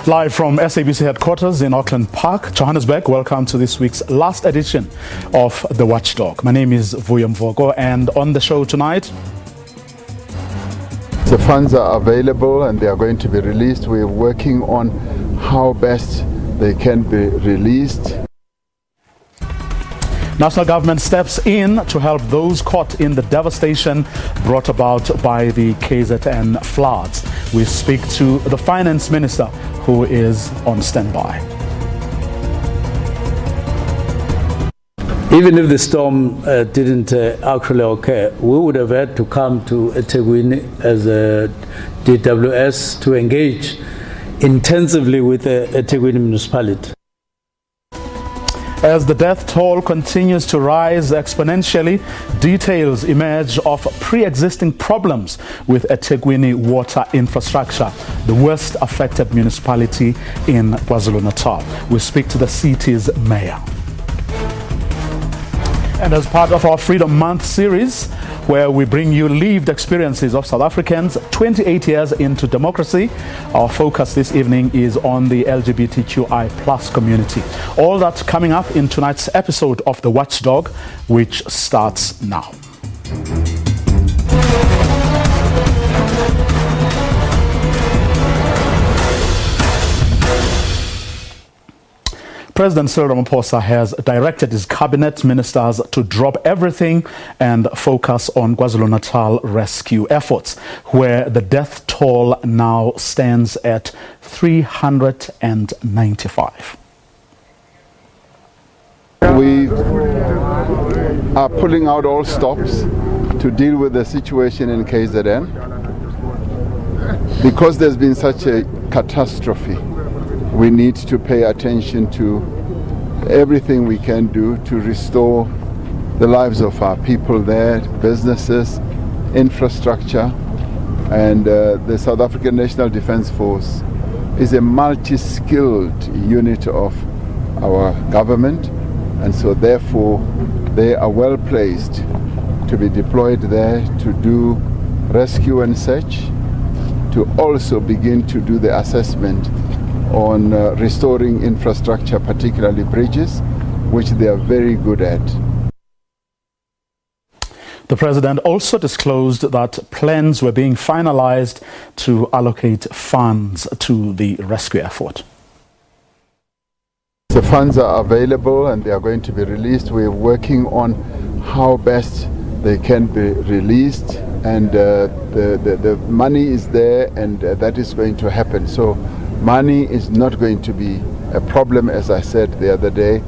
Live from SABC headquarters in Auckland Park, Johannesburg, welcome to this week's last edition of The Watchdog. My name is Vuyo Mvogo, and on the show tonight, the funds are available and they are going to be released. We're working on how best they can be released. National government steps in to help those caught in the devastation brought about by the KZN floods. We speak to the finance minister, who is on standby. Even if the storm didn't actually occur, we would have had to come to eThekwini as a DWS to engage intensively with the eThekwini Municipality. As the death toll continues to rise exponentially, details emerge of pre-existing problems with eThekwini water infrastructure, the worst affected municipality in KwaZulu-Natal. We speak to the city's mayor. And as part of our Freedom Month series, where we bring you lived experiences of South Africans 28 years into democracy, our focus this evening is on the LGBTQI plus community. All that coming up in tonight's episode of The Watchdog, which starts now. President Cyril Ramaphosa has directed his cabinet ministers to drop everything and focus on KwaZulu-Natal rescue efforts, where the death toll now stands at 395. We are pulling out all stops to deal with the situation in KZN. Because there's been such a catastrophe, we need to pay attention to everything we can do to restore the lives of our people there, businesses, infrastructure, and the South African National Defence Force is a multi-skilled unit of our government, and so therefore they are well placed to be deployed there to do rescue and search, to also begin to do the assessment on restoring infrastructure, particularly bridges, which they are very good at. The president also disclosed that plans were being finalized to allocate funds to the rescue effort. The funds are available and they are going to be released. We're working on how best they can be released, and the money is there, and that is going to happen. So money is not going to be a problem, as I said the other day.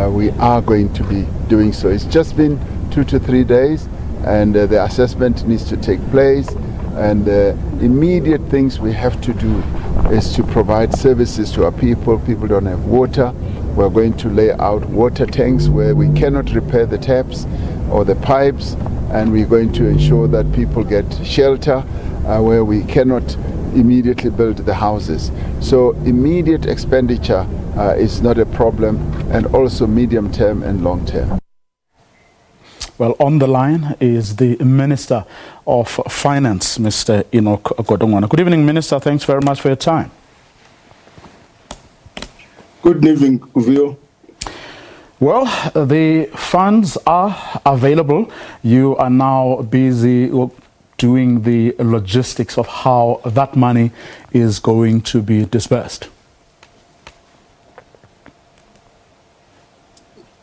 We are going to be doing so. It's just been 2 to 3 days, and the assessment needs to take place. And the immediate things we have to do is to provide services to our people. People don't have water. We're going to lay out water tanks where we cannot repair the taps or the pipes, and we're going to ensure that people get shelter where we cannot immediately build the houses. So immediate expenditure is not a problem, and also medium term and long term. Well, on the line is the Minister of Finance, Mr. Enoch Godongwana. Good evening, Minister. Thanks very much for your time. Good evening, Vuyo. Well, the funds are available. You are now busy doing the logistics of how that money is going to be dispersed.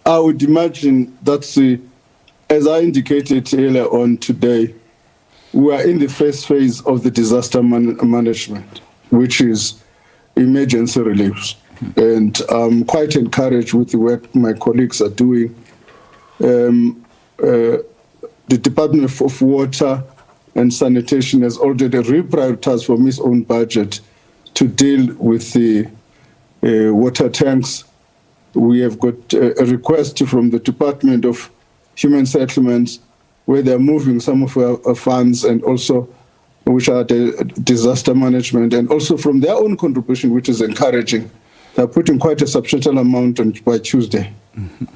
I would imagine that's, as I indicated earlier on today, we are in the first phase of the disaster management, which is emergency relief. And I'm quite encouraged with the work my colleagues are doing. The Department of Water and Sanitation has already reprioritized from its own budget to deal with the water tanks. We have got a request from the Department of Human Settlements, where they're moving some of our funds, and also which are the disaster management, and also from their own contribution, which is encouraging. They're putting quite a substantial amount on by Tuesday. Mm-hmm.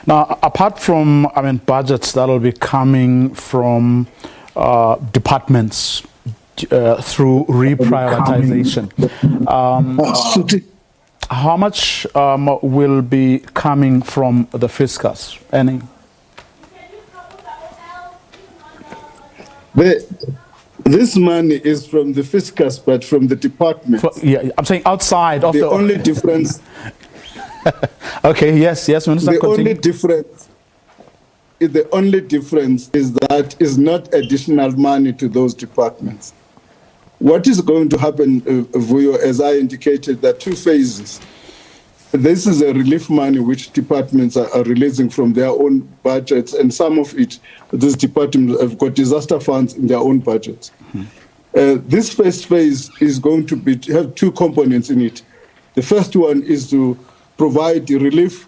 Now, apart from, budgets that will be coming from departments, through reprioritization. How much will be coming from the fiscus? Any? This money is from the fiscus, but from the department. Yeah, I'm saying outside of the only difference. Okay. Yes. Minister. The only difference is that is not additional money to those departments. What is going to happen, Vuyo, as I indicated, there are two phases. This is a relief money which departments are releasing from their own budgets, and some of it, these departments have got disaster funds in their own budgets. This first phase is going to have two components in it. The first one is to provide relief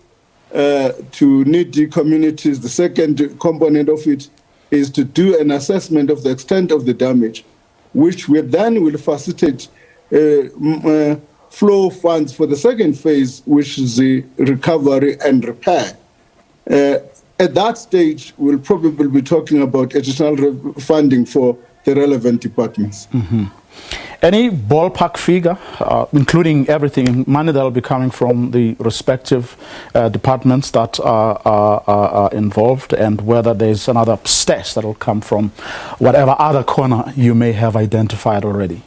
to needy communities. The second component of it is to do an assessment of the extent of the damage, which will facilitate flow funds for the second phase, which is the recovery and repair. At that stage, we'll probably be talking about additional funding for the relevant departments. Any ballpark figure, including everything, money that will be coming from the respective departments that are involved, and whether there's another stash that will come from whatever other corner you may have identified already?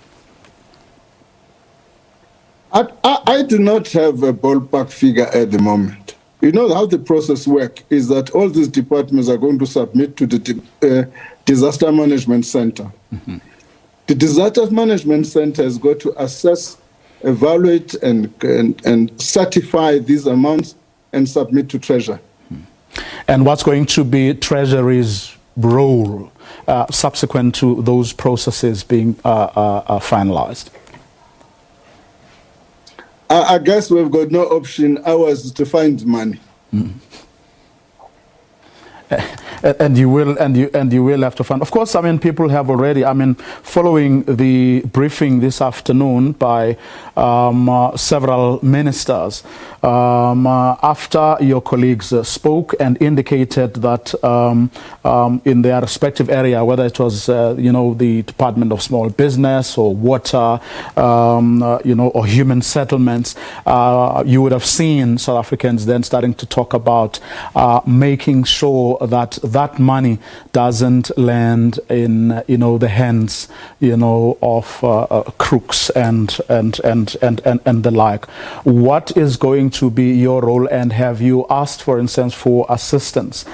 I do not have a ballpark figure at the moment. You know how the process works is that all these departments are going to submit to the Disaster Management Center. The Disaster Management Center has got to assess, evaluate, and certify these amounts and submit to Treasury. And what's going to be Treasury's role subsequent to those processes being finalized? I guess we've got no option. Ours is to find money. And you will have to find. Of course, I mean, people have already. I mean, following the briefing this afternoon by several ministers, after your colleagues spoke and indicated that in their respective area, whether it was the Department of Small Business or Water, or Human Settlements, you would have seen South Africans then starting to talk about making sure that money doesn't land in the hands of crooks and the like. What is going to be your role, and have you asked, for instance, for assistance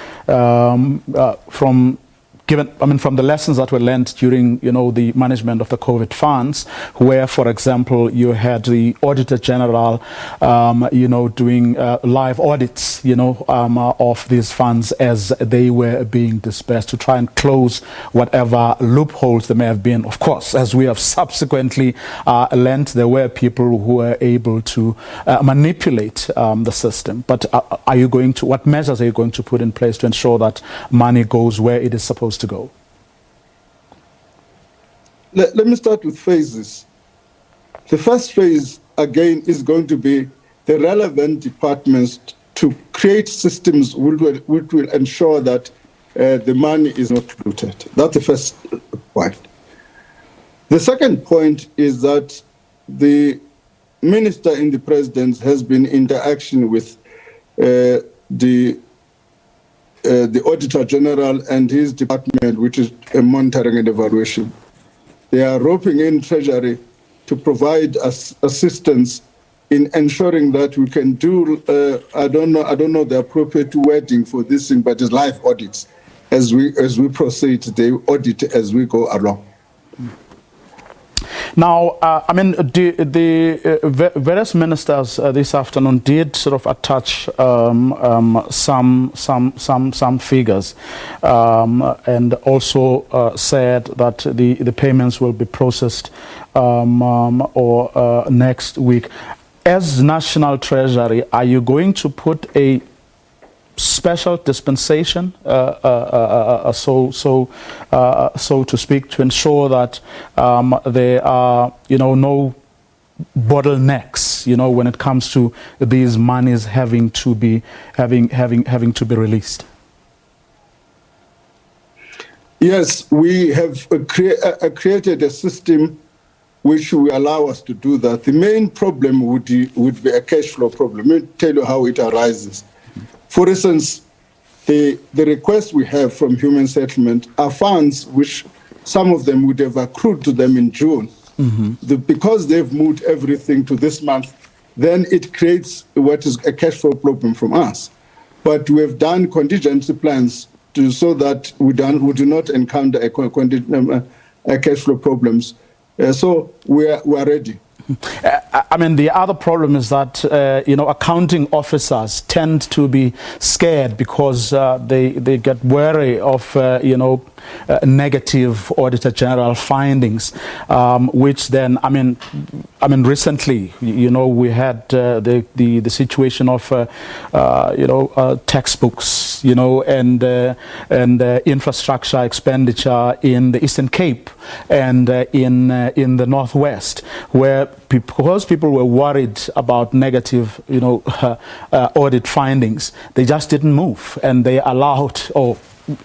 from the lessons that were learned during, the management of the COVID funds, where, for example, you had the Auditor General, doing live audits, of these funds as they were being dispersed to try and close whatever loopholes there may have been. Of course, as we have subsequently learned, there were people who were able to manipulate the system. But what measures are you going to put in place to ensure that money goes where it is supposed to go? Let me start with phases. The first phase, again, is going to be the relevant departments to create systems which will ensure that the money is not looted. That's the first point. The second point is that the minister in the presidency has been in interaction with the Auditor General and his department, which is monitoring and evaluation. They are roping in Treasury to provide us assistance in ensuring that we can do, I don't know the appropriate wording for this thing, but it's live audits. As we proceed, they audit as we go along. Now, the various ministers this afternoon did sort of attach some figures, and also said that the payments will be processed next week. As National Treasury, are you going to put a special dispensation, so to speak, to ensure that there are, no bottlenecks, when it comes to these monies having to be released? Yes, we have created a system which will allow us to do that. The main problem would be a cash flow problem. Let me tell you how it arises. For instance, the requests we have from Human Settlement are funds which some of them would have accrued to them in June. Because they've moved everything to this month, then it creates what is a cash flow problem from us. But we have done contingency plans so that we do not encounter a cash flow problems. So we are ready. I mean, the other problem is that, accounting officers tend to be scared because they get wary of, negative Auditor General findings, which then, recently, we had the situation of, textbooks, and infrastructure expenditure in the Eastern Cape and in the Northwest, where because people were worried about negative, audit findings, they just didn't move, and they allowed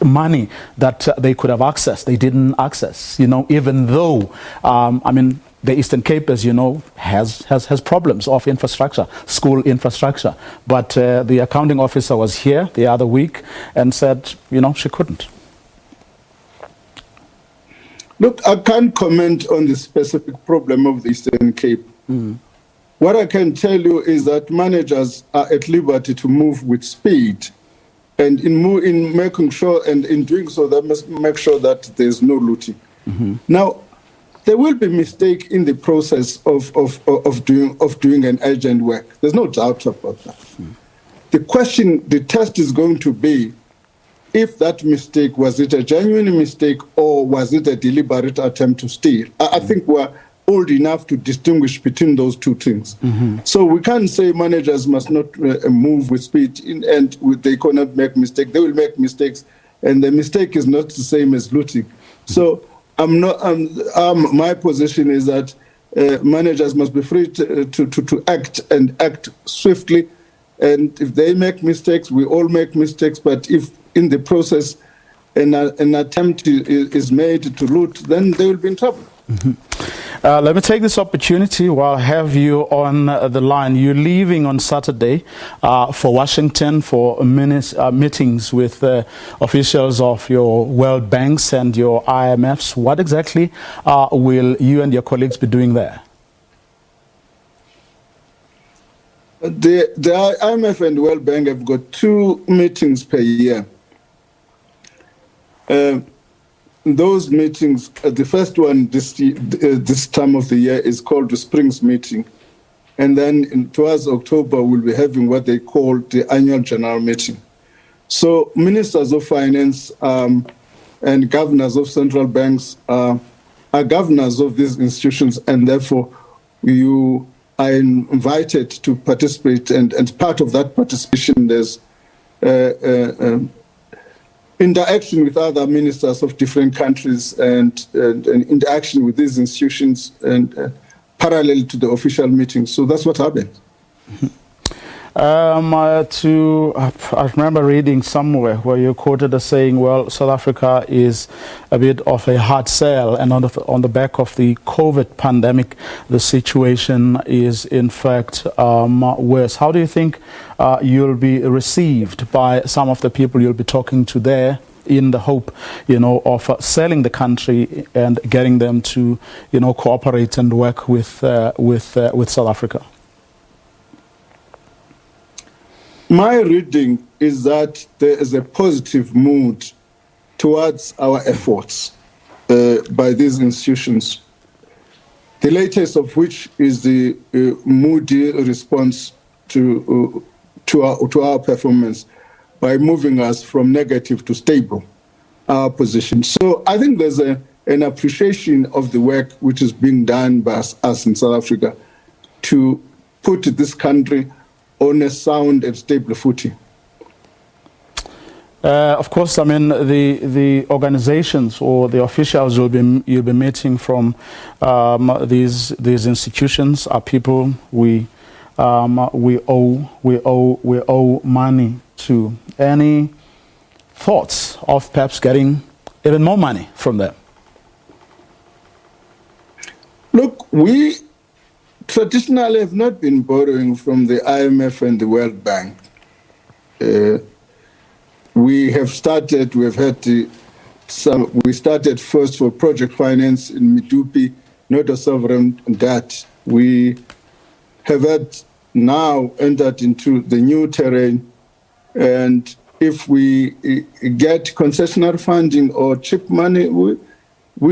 money that they could have accessed. They didn't access, even though, the Eastern Cape, as you know, has problems of infrastructure, school infrastructure. But the accounting officer was here the other week and said, she couldn't. Look, I can't comment on the specific problem of the Eastern Cape. What I can tell you is that managers are at liberty to move with speed, and in making sure, and in doing so, they must make sure that there's no looting. Now, there will be mistake in the process of doing an urgent work. There's no doubt about that. The test is going to be if that mistake, was it a genuine mistake or was it a deliberate attempt to steal? I think we're old enough to distinguish between those two things. So we can't say managers must not move with speed and they cannot make mistakes. They will make mistakes, and the mistake is not the same as looting. So my position is that managers must be free to act and act swiftly. And if they make mistakes, we all make mistakes. But if in the process an attempt is made to loot, then they will be in trouble. Let me take this opportunity while I have you on the line. You're leaving on Saturday for Washington for meetings with officials of your World Banks and your IMFs. What exactly will you and your colleagues be doing there? The IMF and World Bank have got 2 meetings per year. Those meetings, the first one this time of the year is called the Springs Meeting. And then towards October, we'll be having what they call the Annual General Meeting. So ministers of finance and governors of central banks are governors of these institutions, and therefore you are invited to participate. And part of that participation, there's interaction with other ministers of different countries and interaction with these institutions and parallel to the official meetings. So that's what happened. I remember reading somewhere where you quoted as saying, well, South Africa is a bit of a hard sell, and on the back of the COVID pandemic, the situation is in fact worse. How do you think you'll be received by some of the people you'll be talking to there, in the hope, of selling the country and getting them to, cooperate and work with South Africa? My reading is that there is a positive mood towards our efforts by these institutions, the latest of which is the moody response to our performance by moving us from negative to stable, our position. So I think there's an appreciation of the work which is being done by us in South Africa to put this country on a sound and stable footing. Of course, the organizations or the officials you'll be meeting from these institutions are people we owe money to. Any thoughts of perhaps getting even more money from them? Look, we traditionally have not been borrowing from the IMF and the World Bank. We started first for project finance in Medupi, not a sovereign debt. We have now entered into the new terrain, and if we get concessional funding or cheap money, we'll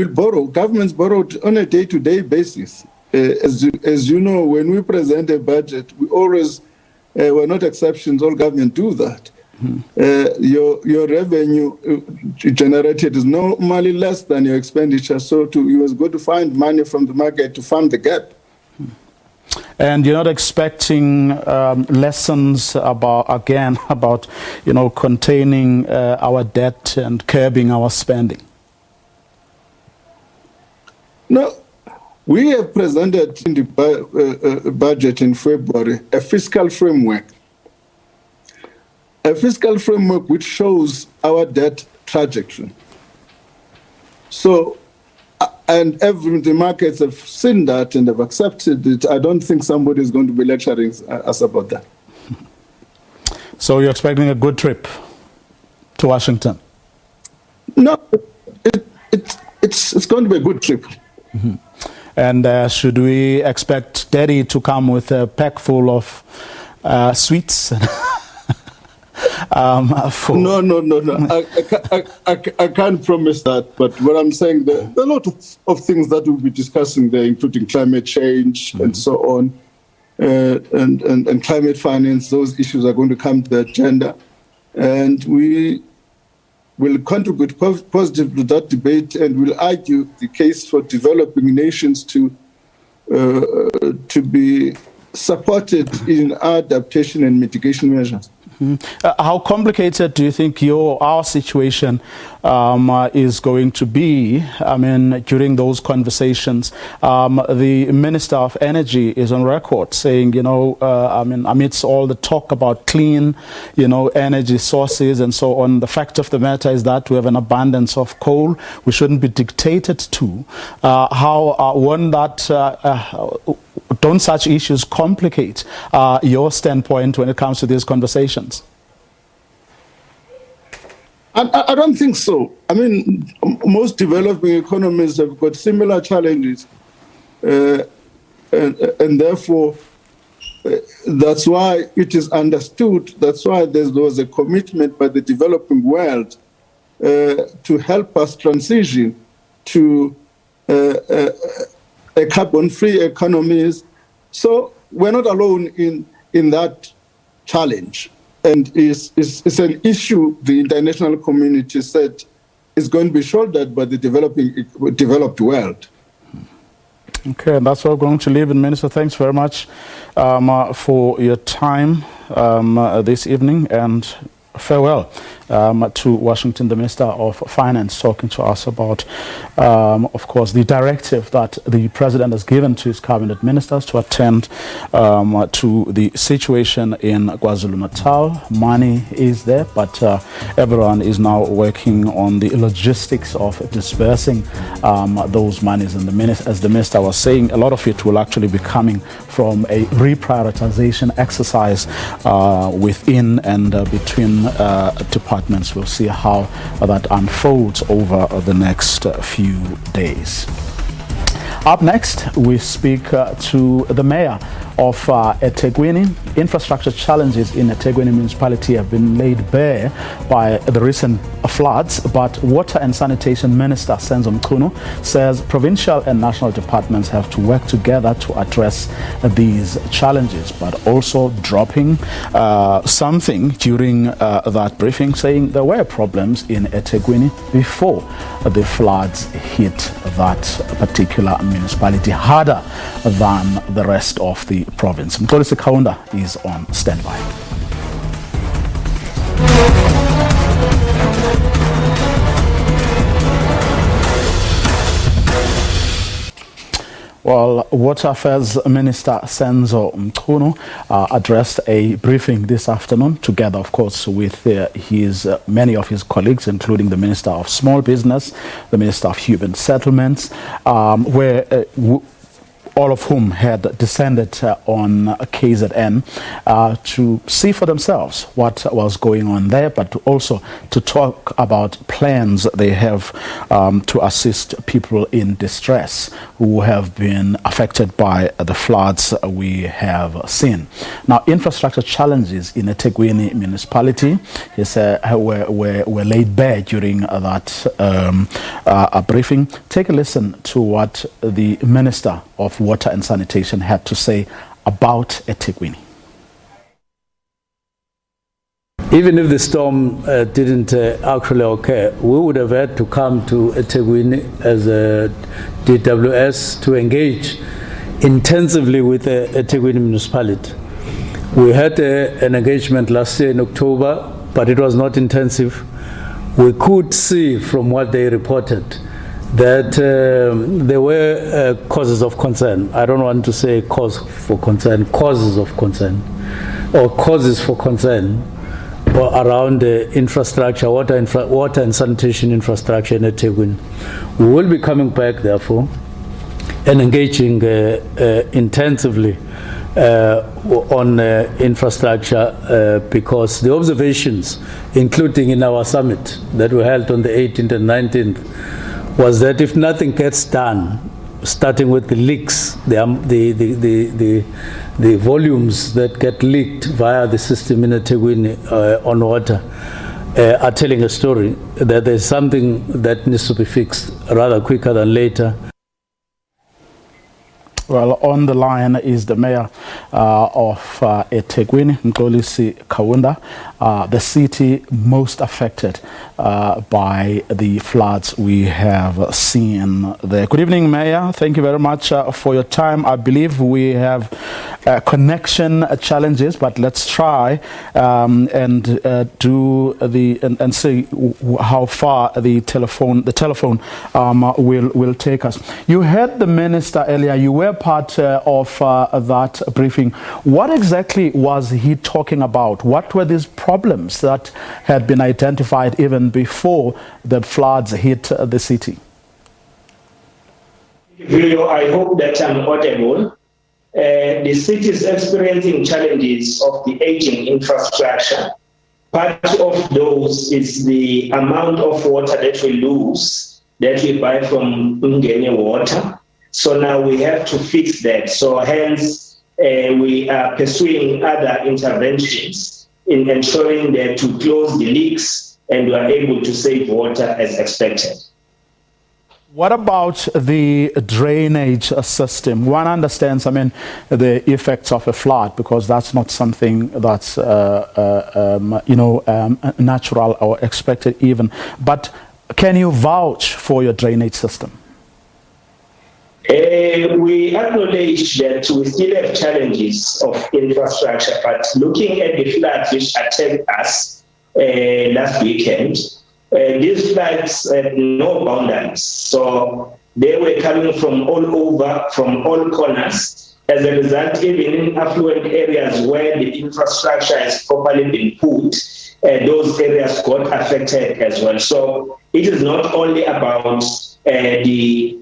borrow. Governments borrow on a day-to-day basis. As you know, when we present a budget, we always, we're not exceptions, all governments do that. Your revenue generated is normally less than your expenditure, so you was going to find money from the market to fund the gap. And you're not expecting lessons about containing our debt and curbing our spending? No, we have presented in the budget in February a fiscal framework. A fiscal framework which shows our debt trajectory. So, and the markets have seen that and have accepted it. I don't think somebody is going to be lecturing us about that. So you're expecting a good trip to Washington? No, it's going to be a good trip. Mm-hmm. And should we expect Daddy to come with a pack full of sweets? No. I can't promise that. But what I'm saying, there are a lot of things that we'll be discussing there, including climate change and so on, and climate finance. Those issues are going to come to the agenda, and we will contribute positively to that debate, and will argue the case for developing nations to be supported in adaptation and mitigation measures. How complicated do you think our situation is going to be? I mean, during those conversations, the Minister of Energy is on record saying, amidst all the talk about clean, energy sources and so on, the fact of the matter is that we have an abundance of coal. We shouldn't be dictated to. Don't such issues complicate your standpoint when it comes to these conversations? I don't think so. I mean, most developing economies have got similar challenges. And therefore, that's why it is understood, that's why there was a commitment by the developing world to help us transition to a carbon-free economies. So we're not alone in that challenge. And it's an issue the international community said is going to be shouldered by the developed world. Okay, and that's what we're going to leave it, Minister. Thanks very much for your time this evening, and farewell to Washington, the Minister of Finance, talking to us about, of course, the directive that the President has given to his cabinet ministers to attend to the situation in KwaZulu-Natal. Money is there, but everyone is now working on the logistics of dispersing those monies. And as the Minister was saying, a lot of it will actually be coming from a reprioritization exercise within and between departments. We'll see how that unfolds over the next few days. Up next, we speak to the mayor of eThekwini. Infrastructure challenges in eThekwini Municipality have been laid bare by the recent floods, but Water and Sanitation Minister Senzo Mchunu says provincial and national departments have to work together to address these challenges, but also dropping something during that briefing, saying there were problems in eThekwini before the floods hit that particular municipality harder than the rest of the province. Mkolisi Kaunda is on standby. Well, Water Affairs Minister Senzo Mchunu addressed a briefing this afternoon, together, of course, with many of his colleagues, including the Minister of Small Business, the Minister of Human Settlements, where all of whom had descended on KZN to see for themselves what was going on there, but also to talk about plans they have to assist people in distress who have been affected by the floods we have seen. Now, infrastructure challenges in eThekwini Municipality were laid bare during that briefing. Take a listen to what the Minister of Water and Sanitation had to say about eThekwini. Even if the storm didn't actually occur, we would have had to come to eThekwini as a DWS to engage intensively with the eThekwini Municipality. We had an engagement last year in October, but it was not intensive. We could see from what they reported that there were causes of concern. I don't want to say cause for concern, causes of concern, or causes for concern around the infrastructure, water and sanitation infrastructure in eThekwini. We will be coming back, therefore, and engaging intensively on infrastructure because the observations, including in our summit that we held on the 18th and 19th, was that if nothing gets done, starting with the leaks, the volumes that get leaked via the system in eThekwini on water are telling a story that there's something that needs to be fixed rather quicker than later. Well, on the line is the mayor of eThekwini, Mxolisi Kaunda, the city most affected by the floods we have seen there. Good evening, Mayor. Thank you very much for your time. I believe we have connection challenges, but let's try and see how far the telephone will take us. You heard the minister earlier. You were part of that briefing. What exactly was he talking about? What were these problems that had been identified even before the floods hit the city? I hope that I'm audible. The city is experiencing challenges of the aging infrastructure. Part of those is the amount of water that we lose, that we buy from Ngene water. So now we have to fix that. So hence, we are pursuing other interventions in ensuring that to close the leaks and we are able to save water as expected. What about the drainage system? One understands, the effects of a flood, because that's not something that's, natural or expected even. But can you vouch for your drainage system? We acknowledge that we still have challenges of infrastructure, but looking at the floods which attacked us last weekend, these floods had no boundaries. So they were coming from all over, from all corners. As a result, even in affluent areas where the infrastructure has properly been put, those areas got affected as well. So it is not only about the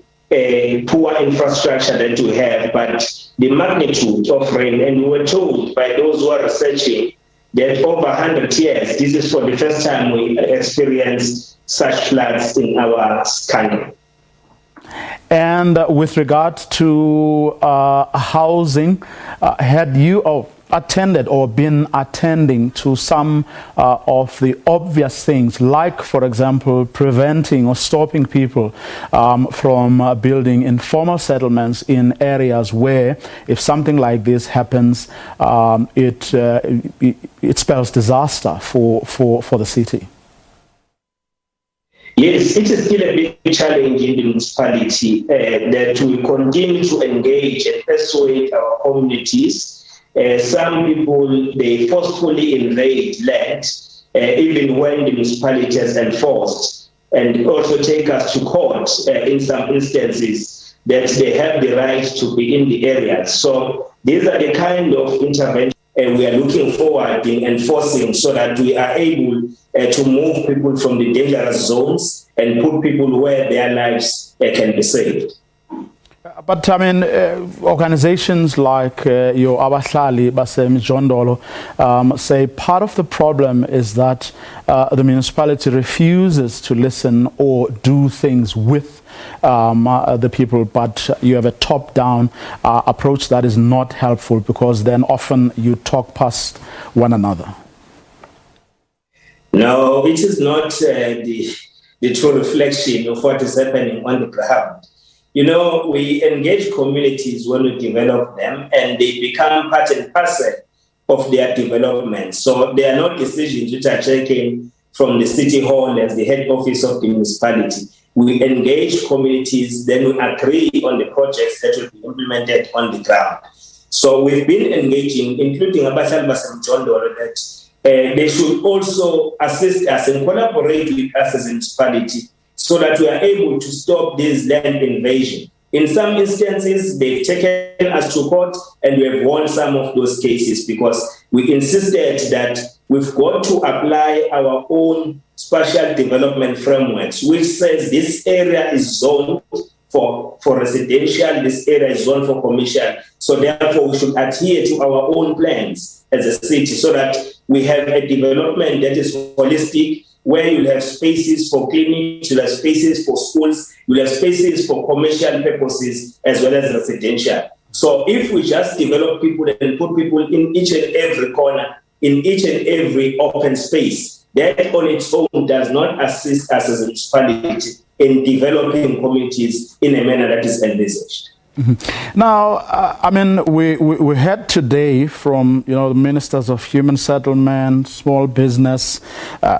poor infrastructure that we have, but the magnitude of rain. And we were told by those who are researching that over 100 years, this is for the first time we experience such floods in our country. And with regard to housing, had you attended or been attending to some of the obvious things, like, for example, preventing or stopping people from building informal settlements in areas where, if something like this happens, it spells disaster for the city? Yes, it is still a big challenge in the municipality that we continue to engage and persuade our communities. Some people, they forcefully invade land, even when the municipality has enforced, and also take us to court in some instances that they have the right to be in the areas. So these are the kind of interventions we are looking forward in enforcing so that we are able to move people from the dangerous zones and put people where their lives can be saved. But I mean, organizations like your Abahlali Basemjondolo say part of the problem is that the municipality refuses to listen or do things with the people, but you have a top-down approach that is not helpful because then often you talk past one another. No, it is not the true reflection of what is happening on the ground. You know, we engage communities when we develop them, and they become part and parcel of their development. So they are not decisions which are taken from the city hall as the head office of the municipality. We engage communities, then we agree on the projects that will be implemented on the ground. So we've been engaging, including Abahlali Basemjondolo, that they should also assist us and collaborate with us as a municipality so that we are able to stop this land invasion. In some instances, they've taken us to court and we have won some of those cases because we insisted that we've got to apply our own spatial development frameworks, which says this area is zoned for residential, this area is zoned for commercial. So therefore, we should adhere to our own plans as a city so that we have a development that is holistic, where you'll have spaces for clinics, you'll have spaces for schools, you'll have spaces for commercial purposes as well as residential. So if we just develop people and put people in each and every corner, in each and every open space, that on its own does not assist us as a municipality in developing communities in a manner that is envisaged. Mm-hmm. Now, I mean, we heard today from, you know, the ministers of human settlement, small business,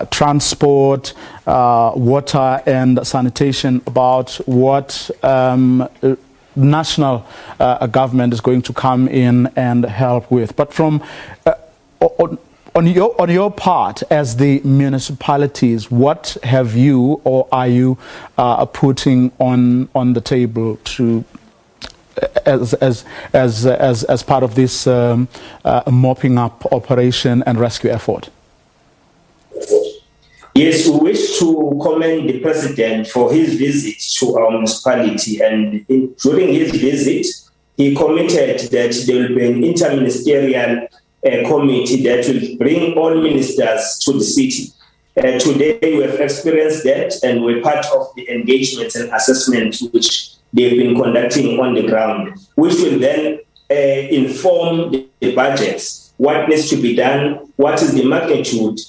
transport, water and sanitation about what national government is going to come in and help with. But from on your part as the municipalities, what have you or are you putting on the table to as part of this mopping up operation and rescue effort? Yes, we wish to commend the President for his visit to our municipality, and during his visit, he committed that there will be an inter-ministerial committee that will bring all ministers to the city. Today, we have experienced that, and we're part of the engagements and assessments which they've been conducting on the ground, which will then inform the budgets, what needs to be done, what is the magnitude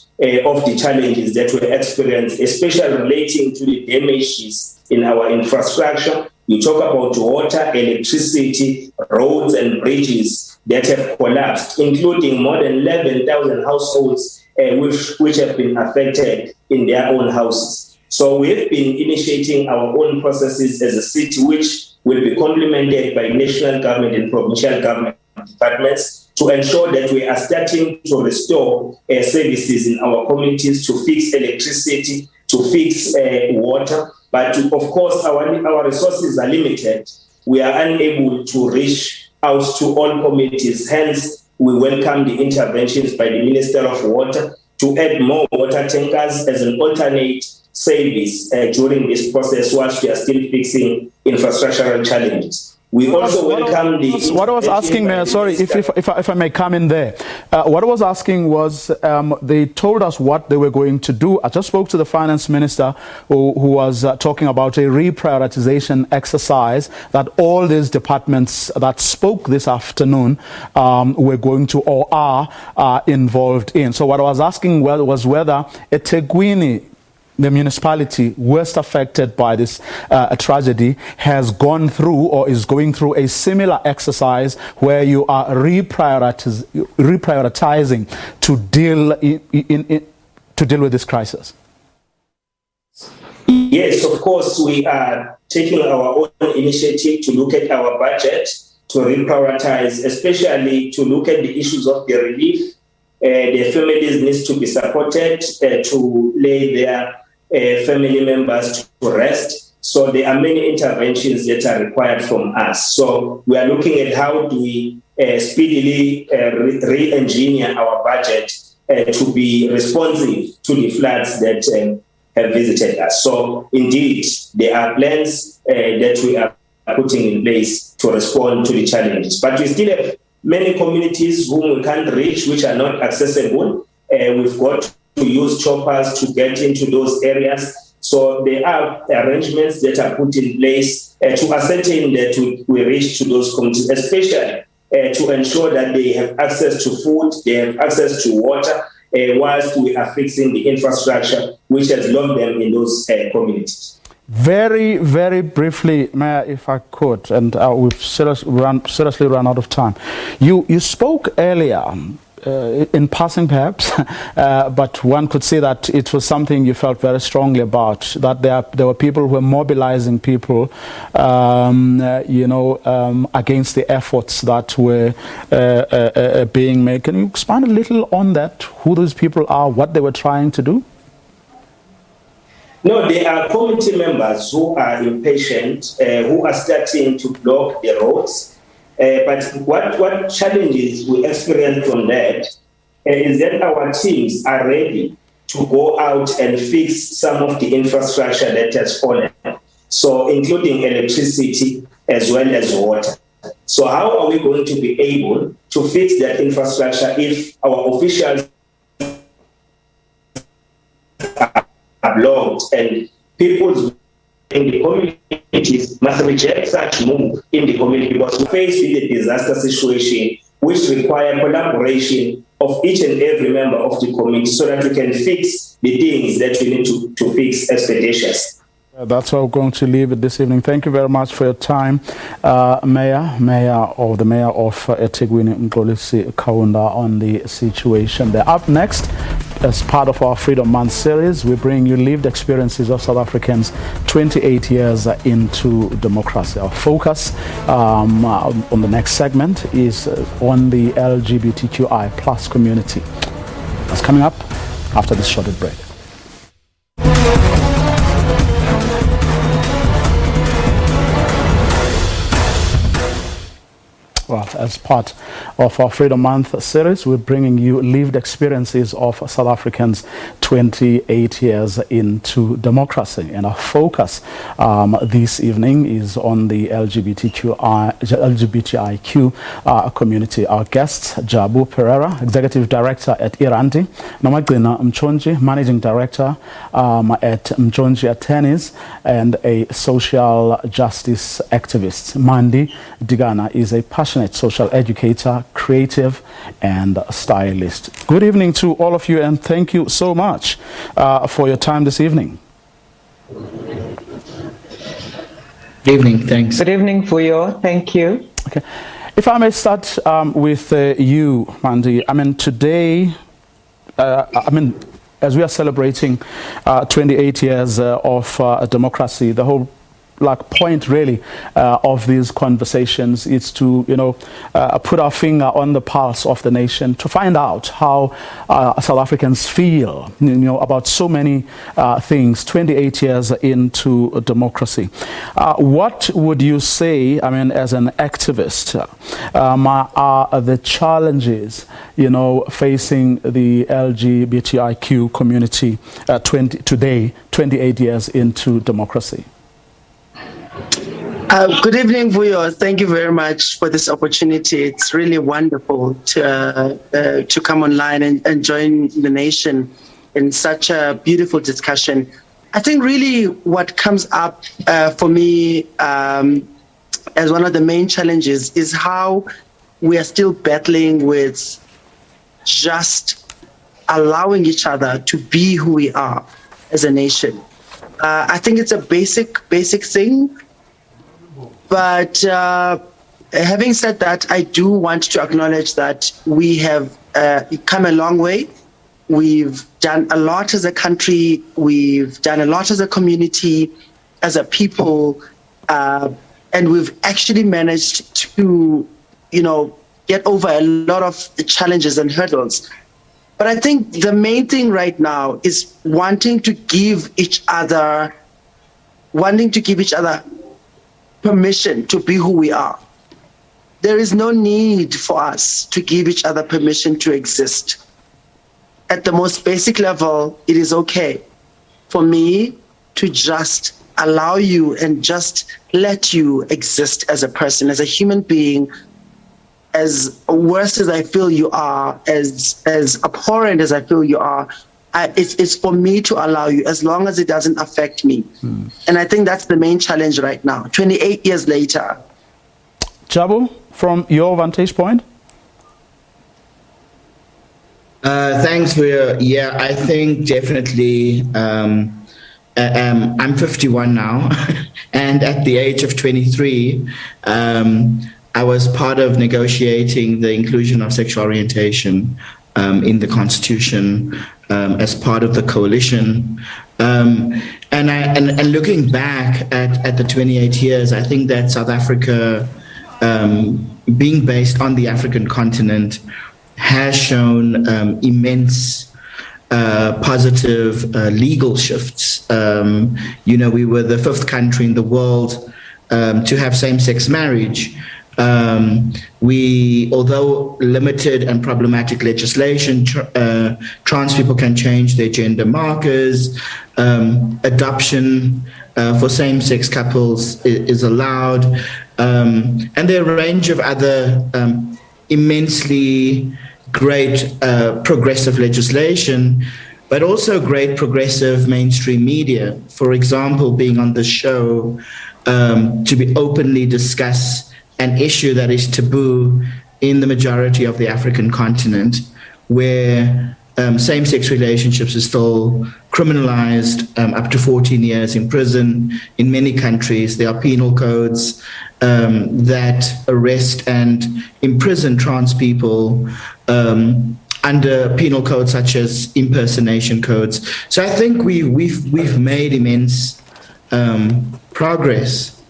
of the challenges that we experience, especially relating to the damages in our infrastructure. You talk about water, electricity, roads and bridges that have collapsed, including more than 11,000 households which have been affected in their own houses. So we have been initiating our own processes as a city, which will be complemented by national government and provincial government departments to ensure that we are starting to restore services in our communities, to fix electricity, to fix water. But of course, our resources are limited. We are unable to reach out to all communities. Hence, we welcome the interventions by the Minister of Water to add more water tankers as an alternate service during this process whilst we are still fixing infrastructural challenges. We also welcome the... What I was asking there, sorry, if I may come in there. What I was asking was, they told us what they were going to do. I just spoke to the finance minister who was talking about a reprioritization exercise that all these departments that spoke this afternoon were going to or are involved in. So what I was asking was whether eThekwini, the municipality worst affected by this tragedy, has gone through or is going through a similar exercise where you are reprioritizing to deal to deal with this crisis. Yes, of course, we are taking our own initiative to look at our budget, to reprioritize, especially to look at the issues of the relief. The families need to be supported to lay their family members to rest. So there are many interventions that are required from us. So we are looking at how do we speedily re-engineer our budget to be responsive to the floods that have visited us. So indeed, there are plans that we are putting in place to respond to the challenges. But we still have many communities whom we can't reach, which are not accessible. We've got to use choppers to get into those areas. So there are arrangements that are put in place to ascertain that we reach to those communities, especially to ensure that they have access to food, they have access to water, whilst we are fixing the infrastructure which has locked them in those communities. Very, very briefly, Mayor, if I could, and we've seriously run out of time. You spoke earlier, in passing perhaps, but one could say that it was something you felt very strongly about, that there were people who were mobilizing people, against the efforts that were being made. Can you expand a little on that, who those people are, what they were trying to do? No, there are community members who are impatient, who are starting to block the roads. But what challenges we experience from that is that our teams are ready to go out and fix some of the infrastructure that has fallen, so including electricity as well as water. So how are we going to be able to fix that infrastructure if our officials are blocked and people in the communities must reject such move in the community, because we face with a disaster situation which require collaboration of each and every member of the community so that we can fix the things that we need to fix expeditiously. That's where we're going to leave it this evening. Thank you very much for your time, Mayor of eThekwini, Mxolisi Kaunda, on the situation there. Up next, as part of our Freedom Month series, we bring you lived experiences of South Africans 28 years into democracy. Our focus on the next segment is on the LGBTQI plus community. That's coming up after this short break. Well, as part of our Freedom Month series, we're bringing you lived experiences of South Africans 28 years into democracy. And our focus this evening is on the LGBTIQ community. Our guests, Jabu Pereira, Executive Director at Iranti, Nomagdina Mchonji, Managing Director at Mchonji Attorneys, and a social justice activist. Mandi Digana is a passionate social educator, creative, and stylist. Good evening to all of you, and thank you so much for your time this evening. Good evening, thanks. Good evening, Vuyo. Thank you. Okay. If I may start with you, Mandi. I mean, today, as we are celebrating 28 years of democracy, the whole point really of these conversations is to put our finger on the pulse of the nation, to find out how South Africans feel about so many things 28 years into democracy. What would you say, as an activist, are the challenges facing the LGBTIQ community today, 28 years into democracy? Good evening, Vuyo. Thank you very much for this opportunity. It's really wonderful to come online and join the nation in such a beautiful discussion. I think really what comes up for me as one of the main challenges is how we are still battling with just allowing each other to be who we are as a nation. I think it's a basic thing. But having said that, I do want to acknowledge that we have come a long way. We've done a lot as a country. We've done a lot as a community, as a people. And we've actually managed to, get over a lot of challenges and hurdles. But I think the main thing right now is wanting to give each other wanting to give each other permission to be who we are. There is no need for us to give each other permission to exist. At the most basic level, it is okay for me to just allow you and just let you exist as a person, as a human being, as worse as I feel you are, as abhorrent as I feel you are. It's for me to allow you, as long as it doesn't affect me. And I think that's the main challenge right now, 28 years later. Jabu, from your vantage point? Thanks for your, I think definitely, I'm 51 now, and at the age of 23, I was part of negotiating the inclusion of sexual orientation in the Constitution as part of the coalition. And looking back at the 28 years, I think that South Africa, being based on the African continent, has shown immense positive legal shifts. We were the 5th country in the world to have same-sex marriage. Although limited and problematic legislation, trans people can change their gender markers, adoption for same-sex couples is allowed, and there are a range of other immensely great progressive legislation, but also great progressive mainstream media. For example, being on the show to be openly discuss an issue that is taboo in the majority of the African continent, where same-sex relationships are still criminalized, up to 14 years in prison. In many countries, there are penal codes that arrest and imprison trans people under penal codes such as impersonation codes. So I think we've made immense progress,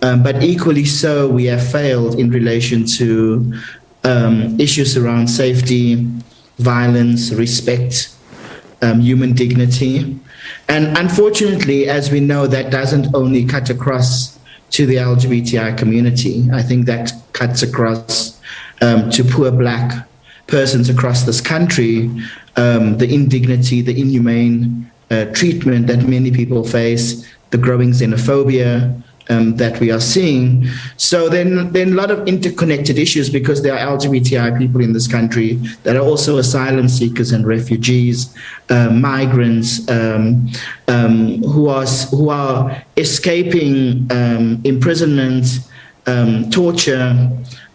but equally so, we have failed in relation to issues around safety, violence, respect, human dignity. And unfortunately, as we know, that doesn't only cut across to the LGBTI community. I think that cuts across to poor Black persons across this country, the indignity, the inhumane treatment that many people face, the growing xenophobia that we are seeing. So then a lot of interconnected issues, because there are LGBTI people in this country that are also asylum seekers and refugees, migrants who are escaping imprisonment, torture,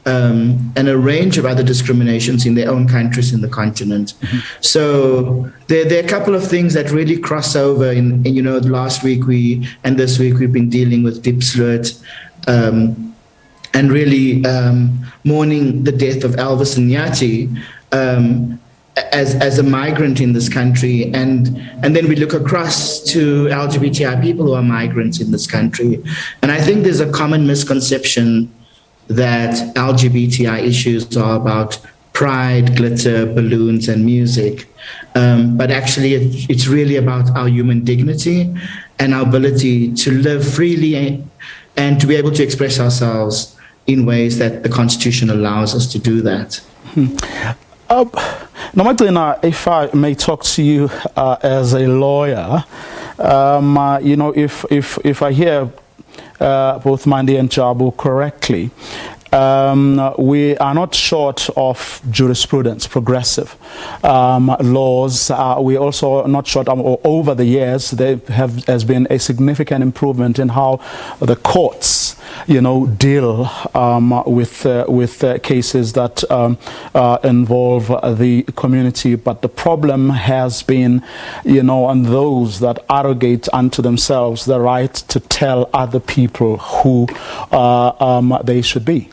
and a range of other discriminations in their own countries in the continent. Mm-hmm. So there are a couple of things that really cross over. In last week and this week we've been dealing with Diepsloot, and really mourning the death of Elvis Nyati as a migrant in this country, and then we look across to LGBTI people who are migrants in this country, and I think there's a common misconception that LGBTI issues are about pride, glitter, balloons, and music. But actually, it's really about our human dignity and our ability to live freely and to be able to express ourselves in ways that the Constitution allows us to do that. Now, if I may talk to you as a lawyer, if I hear both Mandy and Jabu correctly, we are not short of jurisprudence, progressive laws. We also not short of, over the years, there has been a significant improvement in how the courts, deal with cases that involve the community. But the problem has been, on those that arrogate unto themselves the right to tell other people who they should be.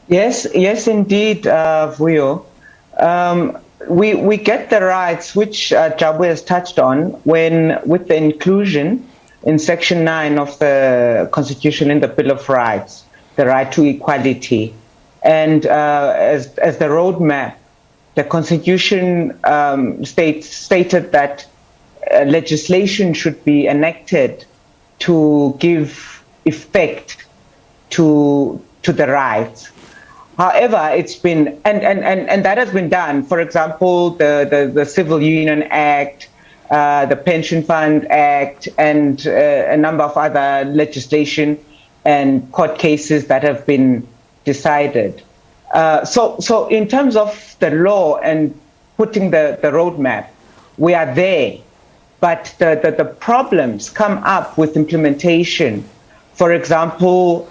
Yes, indeed, Vuyo. We get the rights, which Jabu has touched on, with the inclusion in Section 9 of the Constitution in the Bill of Rights, the right to equality. And as the roadmap, the Constitution stated that legislation should be enacted to give effect to the rights. However, it's been, and that has been done. For example, the Civil Union Act, the Pension Fund Act, and a number of other legislation and court cases that have been decided. So in terms of the law and putting the roadmap, we are there, but the problems come up with implementation. For example,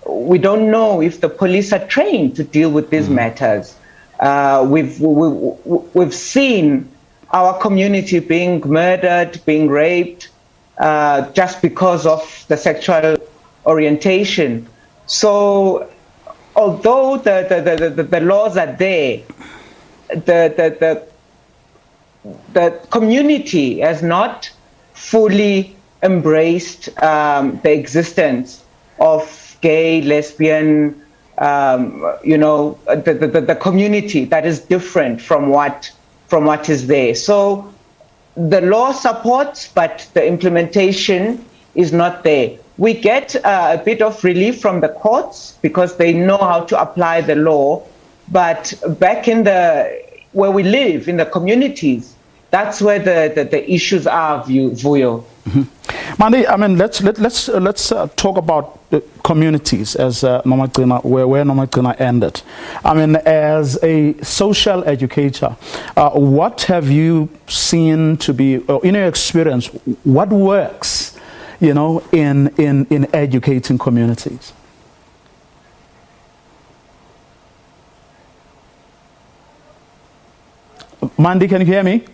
we don't know if the police are trained to deal with these matters. We've seen our community being murdered, being raped, just because of the sexual orientation. So, although the laws are there, the community has not fully embraced the existence of gay, lesbian, the community that is different from what is there. So the law supports, but the implementation is not there. We get a bit of relief from the courts because they know how to apply the law, but back in where we live, in the communities, that's where the issues are, Vuyo. Mm-hmm. Mandi, I mean, let's talk about the communities as where Nomagcina ended. I mean, as a social educator, what have you seen to be, or in your experience, what works, in educating communities? Mandi, can you hear me?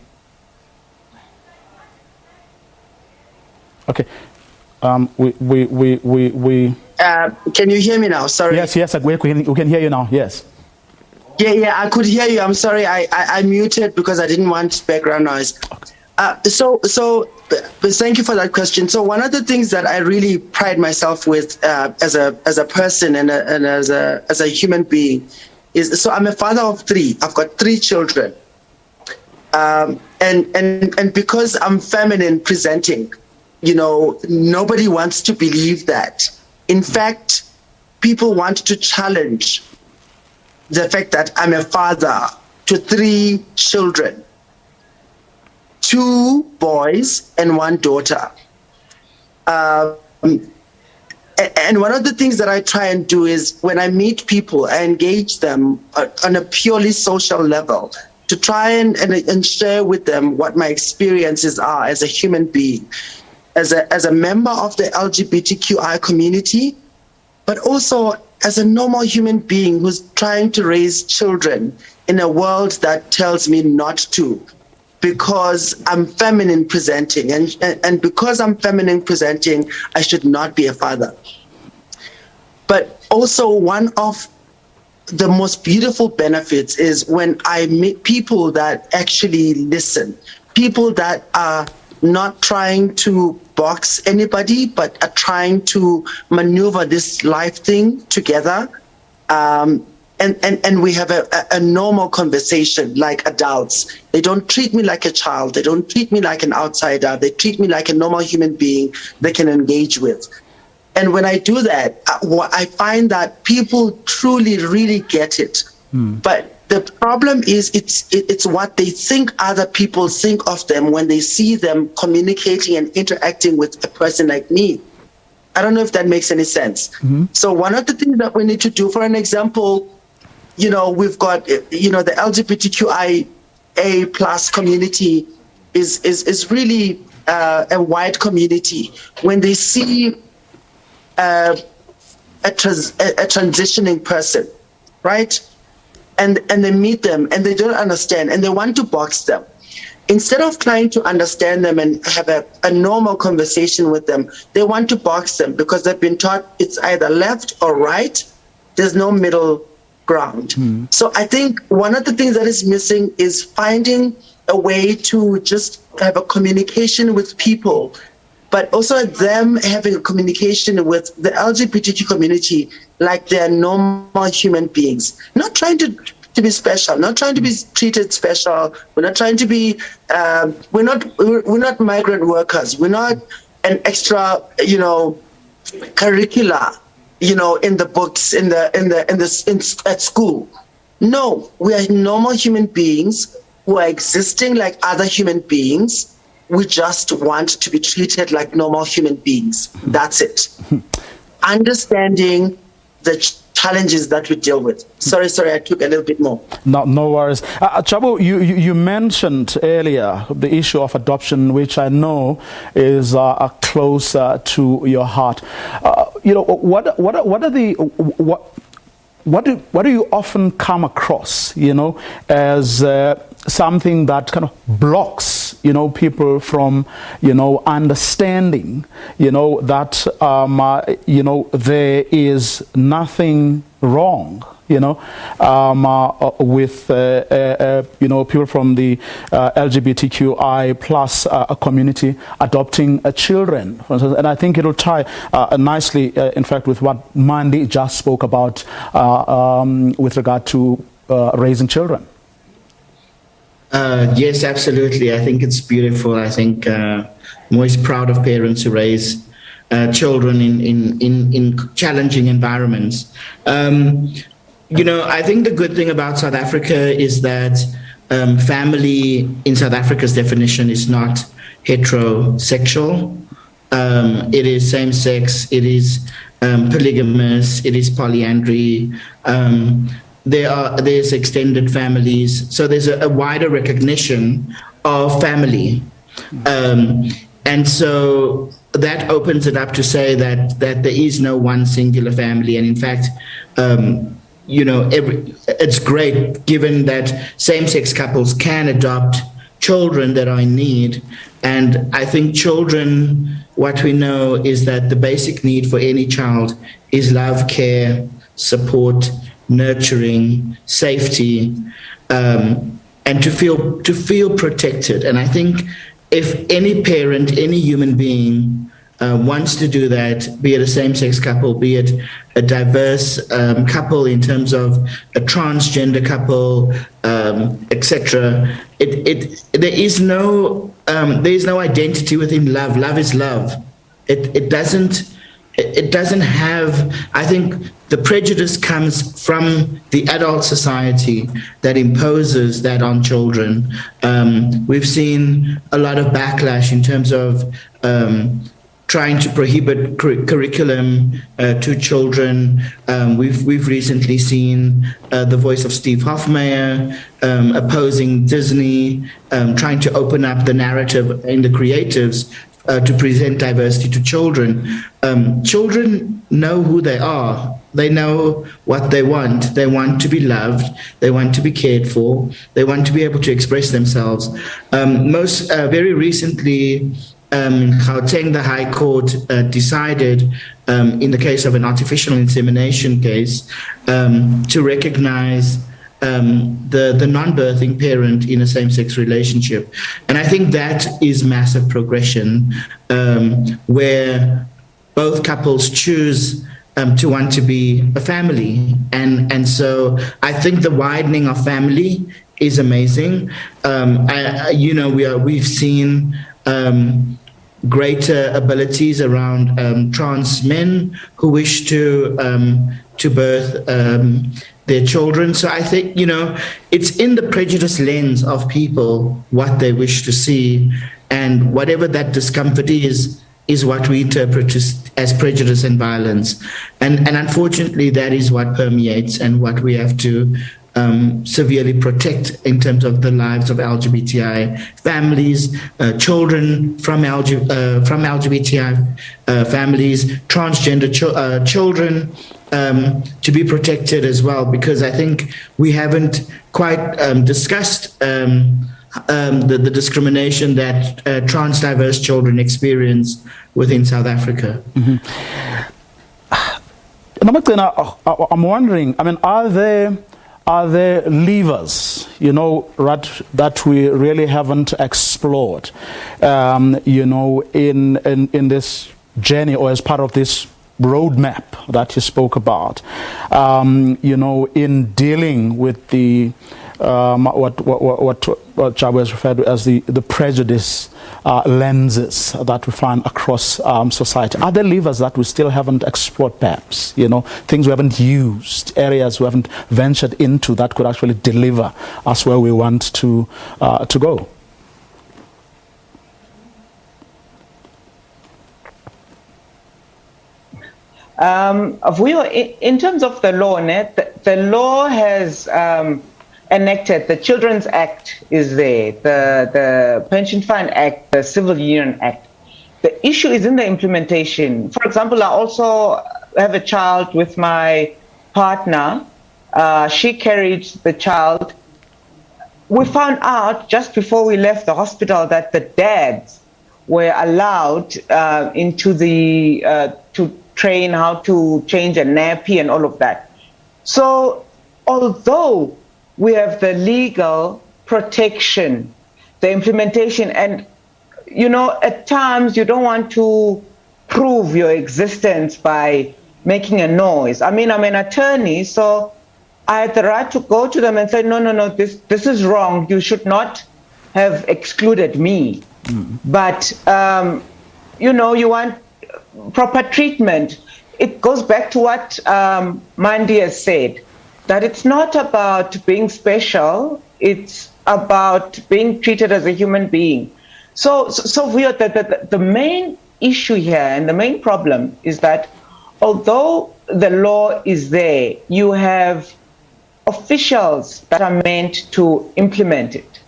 Okay. Can you hear me now? Sorry. Yes, we can hear you now. Yes. Yeah, I could hear you. I'm sorry, I muted because I didn't want background noise. So thank you for that question. So one of the things that I really pride myself with as a person and as a human being is, so I'm a father of 3. I've got 3 children, and because I'm feminine presenting, nobody wants to believe that. In fact, people want to challenge the fact that I'm a father to 3 children, 2 boys and 1 daughter. And one of the things that I try and do is when I meet people, I engage them on a purely social level to try and share with them what my experiences are as a human being, as a member of the LGBTQI community, but also as a normal human being who's trying to raise children in a world that tells me not to, because I'm feminine presenting, and because I'm feminine presenting, I should not be a father. But also one of the most beautiful benefits is when I meet people that actually listen, people that are not trying to box anybody, but are trying to maneuver this life thing together. And we have a normal conversation like adults. They don't treat me like a child. They don't treat me like an outsider. They treat me like a normal human being they can engage with. And when I do that, I find that people truly, really get it. But the problem is it's what they think other people think of them when they see them communicating and interacting with a person like me. I don't know if that makes any sense. So one of the things that we need to do, for an example, we've got, the LGBTQIA plus community is really a wide community. When they see a transitioning person, right? And they meet them and they don't understand and they want to box them. Instead of trying to understand them and have a normal conversation with them, they want to box them because they've been taught it's either left or right. There's no middle ground. So I think one of the things that is missing is finding a way to just have a communication with people, but also them having a communication with the LGBTQ community like they're normal human beings, not trying to to be special, not trying to be treated special. We're not trying to be, we're not migrant workers. We're not an extra, curricula, in the books, at school. No, we are normal human beings who are existing like other human beings. We just want to be treated like normal human beings. That's it. Understanding the challenges that we deal with. Sorry, I took a little bit more. No worries. Jabu, you mentioned earlier the issue of adoption, which I know is close to your heart. What do you often come across, as something that kind of blocks, people from, understanding, that, there is nothing wrong, with, people from the LGBTQI plus community adopting children, for instance. And I think it'll tie nicely, in fact, with what Mandy just spoke about with regard to raising children. Yes, absolutely. I think it's beautiful. I think I'm always proud of parents who raise children in challenging environments. I think the good thing about South Africa is that family in South Africa's definition is not heterosexual. It is same-sex, it is polygamous, it is polyandry. There's extended families, so there's a wider recognition of family, and so that opens it up to say that there is no one singular family, and in fact, it's great given that same-sex couples can adopt children that are in need, and I think children, what we know is that the basic need for any child is love, care, support, nurturing, safety, and to feel protected. And I think if any parent, any human being wants to do that, be it a same-sex couple, be it a diverse couple in terms of a transgender couple, etc., there is no identity within love. Love is love. It doesn't have, I think the prejudice comes from the adult society that imposes that on children. We've seen a lot of backlash in terms of trying to prohibit curriculum to children. We've recently seen the voice of Steve Hofmeyr opposing Disney, trying to open up the narrative in the creatives to present diversity to children. Children know who they are. They know what they want. They want to be loved. They want to be cared for. They want to be able to express themselves. Very recently, in Gauteng, the High Court decided, in the case of an artificial insemination case, to recognize the non-birthing parent in a same-sex relationship. And I think that is massive progression, where both couples choose to want to be a family. And so I think the widening of family is amazing. We've seen greater abilities around trans men who wish to birth their children. So I think, it's in the prejudice lens of people what they wish to see, and whatever that discomfort is what we interpret as prejudice and violence. And unfortunately, that is what permeates and what we have to severely protect in terms of the lives of LGBTI families, children from LGBTI families, transgender children, to be protected as well, because I think we haven't quite discussed the discrimination that trans diverse children experience within South Africa. Mm-hmm. I'm wondering, are there levers, that we really haven't explored, in this journey, or as part of this roadmap that you spoke about, in dealing with the what Jabu has referred to as the prejudice lenses that we find across society? Are there levers that we still haven't explored, perhaps? Things we haven't used, areas we haven't ventured into that could actually deliver us where we want to go? In terms of the law, the law has enacted, the Children's Act is there, the Pension Fund Act, the Civil Union Act. The issue is in the implementation. For example, I also have a child with my partner. She carried the child. We found out just before we left the hospital that the dads were allowed into to train how to change a nappy and all of that. So although we have the legal protection, the implementation, and at times you don't want to prove your existence by making a noise. I mean, I'm an attorney, so I had the right to go to them and say, no, this is wrong. You should not have excluded me. But, you want proper treatment. It goes back to what Mandy has said, that it's not about being special, it's about being treated as a human being. So the main issue here and the main problem is that although the law is there, you have officials that are meant to implement it.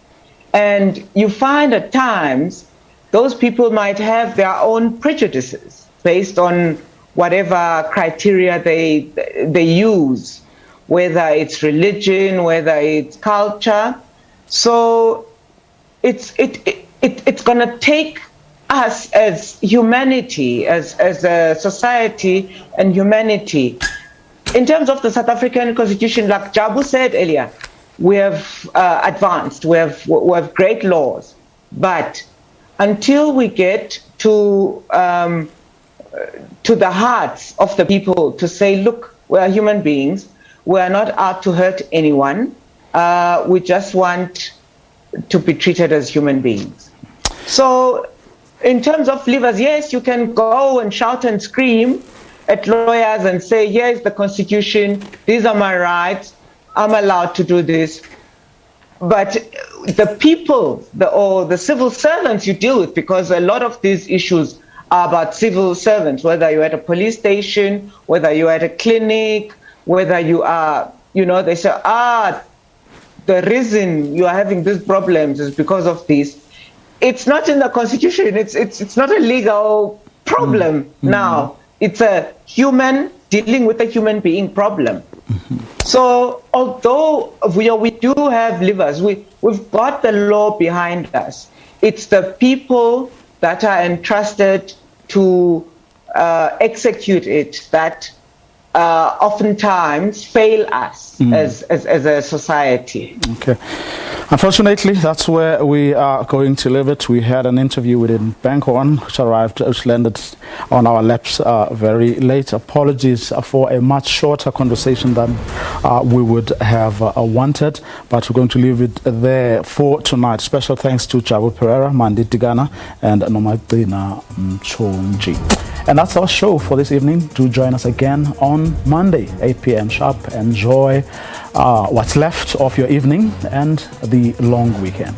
And you find at times those people might have their own prejudices based on whatever criteria they use, whether it's religion, whether it's culture. So it's going to take us as humanity, as a society and humanity. In terms of the South African Constitution, like Jabu said earlier, we have advanced, we have great laws, but until we get to the hearts of the people to say, look, we are human beings, we are not out to hurt anyone, we just want to be treated as human beings. So in terms of levers, yes, you can go and shout and scream at lawyers and say, yes, the Constitution, these are my rights, I'm allowed to do this. But the people, the civil servants you deal with, because a lot of these issues are about civil servants, whether you're at a police station, whether you're at a clinic, whether you are, they say, the reason you are having these problems is because of this. It's not in the Constitution. It's not a legal problem now. It's a human dealing with a human being problem. So although we do have levers, we've got the law behind us. It's the people that are entrusted to execute it that oftentimes fail us as a society. Okay. Unfortunately, that's where we are going to leave it. We had an interview with Bankhorn, which landed on our laps very late. Apologies for a much shorter conversation than we would have wanted, but we're going to leave it there for tonight. Special thanks to Jabu Pereira, Mandit Tigana, and Nomadina Mchonji. And that's our show for this evening. Do join us again on Monday, 8 p.m. sharp. Enjoy what's left of your evening and the long weekend.